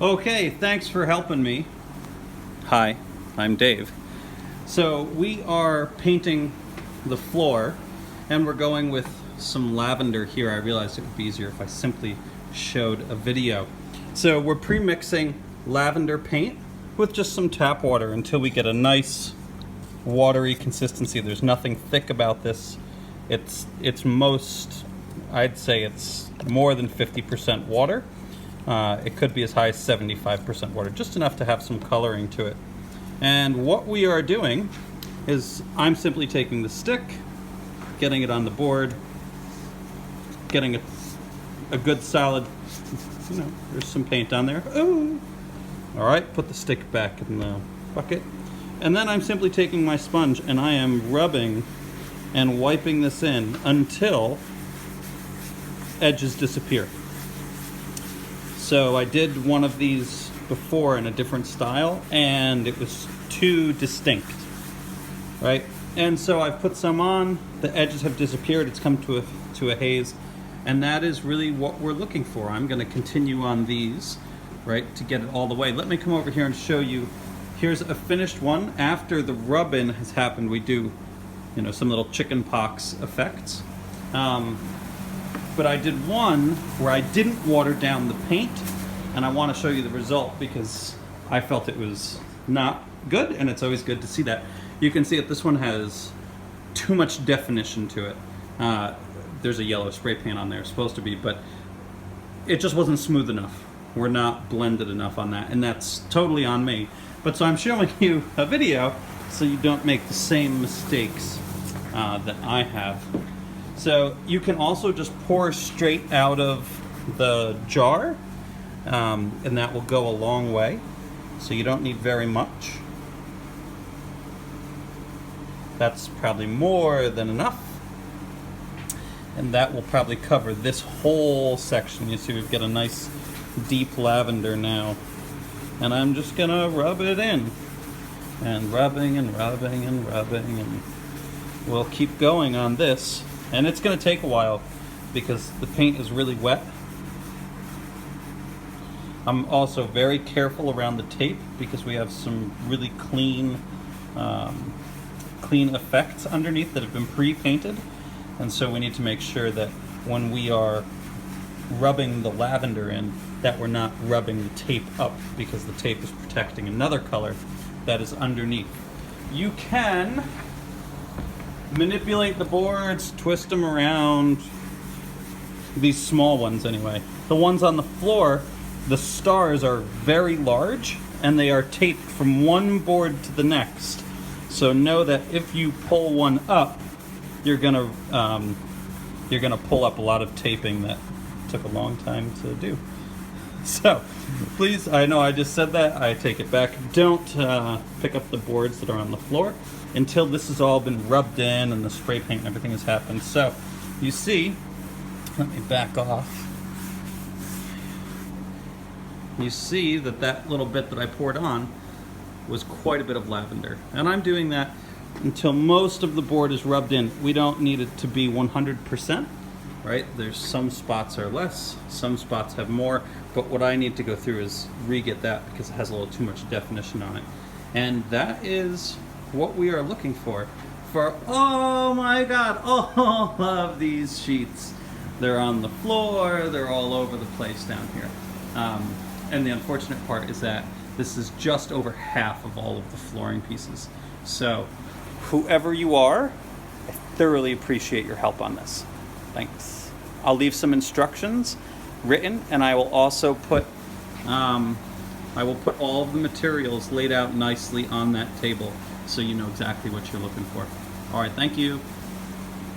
Okay, thanks for helping me. Hi, I'm Dave. So we are painting the floor and we're going with some lavender here. I realized it would be easier if I simply showed a video. So we're pre-mixing lavender paint with just some tap water until we get a nice watery consistency. There's nothing thick about this. It's most, I'd say it's more than 50% water. It could be as high as 75% water, just enough to have some coloring to it. And what we are doing is I'm simply taking the stick, getting it on the board, getting a good solid, there's some paint on there. Ooh. All right, put the stick back in the bucket. And then I'm simply taking my sponge and I am rubbing and wiping this in until edges disappear. So I did one of these before in a different style and it was too distinct, right? And so I've put some on, the edges have disappeared, it's come to a haze, and that is really what we're looking for. I'm gonna continue on these, right, to get it all the way. Let me come over here and show you. Here's a finished one. After the rub-in has happened, we do, some little chicken pox effects. But I did one where I didn't water down the paint, and I want to show you the result because I felt it was not good, and it's always good to see that. You can see that this one has too much definition to it. There's a yellow spray paint on there, supposed to be, but it just wasn't smooth enough. We're not blended enough on that, and that's totally on me. But so I'm showing you a video so you don't make the same mistakes that I have. So you can also just pour straight out of the jar, and that will go a long way. So you don't need very much. That's probably more than enough. And that will probably cover this whole section. You see we've got a nice deep lavender now. And I'm just gonna rub it in. And rubbing and rubbing and rubbing, and we'll keep going on this. And it's going to take a while because the paint is really wet. I'm also very careful around the tape because we have some really clean effects underneath that have been pre-painted. And so we need to make sure that when we are rubbing the lavender in, that we're not rubbing the tape up because the tape is protecting another color that is underneath. You can manipulate the boards, twist them around. These small ones anyway. The ones on the floor, the stars are very large and they are taped from one board to the next. So know that if you pull one up, you're gonna pull up a lot of taping that took a long time to do. So please, I know I just said that, I take it back. Don't pick up the boards that are on the floor until this has all been rubbed in and the spray paint and everything has happened. So you see, let me back off. You see that little bit that I poured on was quite a bit of lavender. And I'm doing that until most of the board is rubbed in. We don't need it to be 100%, right? There's some spots are less, some spots have more, but what I need to go through is re-get that because it has a little too much definition on it. And that is what we are looking for, oh my God, all of these sheets. They're on the floor, they're all over the place down here. And the unfortunate part is that this is just over half of all of the flooring pieces. So whoever you are, I thoroughly appreciate your help on this. Thanks. I'll leave some instructions written, and I will also put all of the materials laid out nicely on that table so you know exactly what you're looking for. All right, thank you.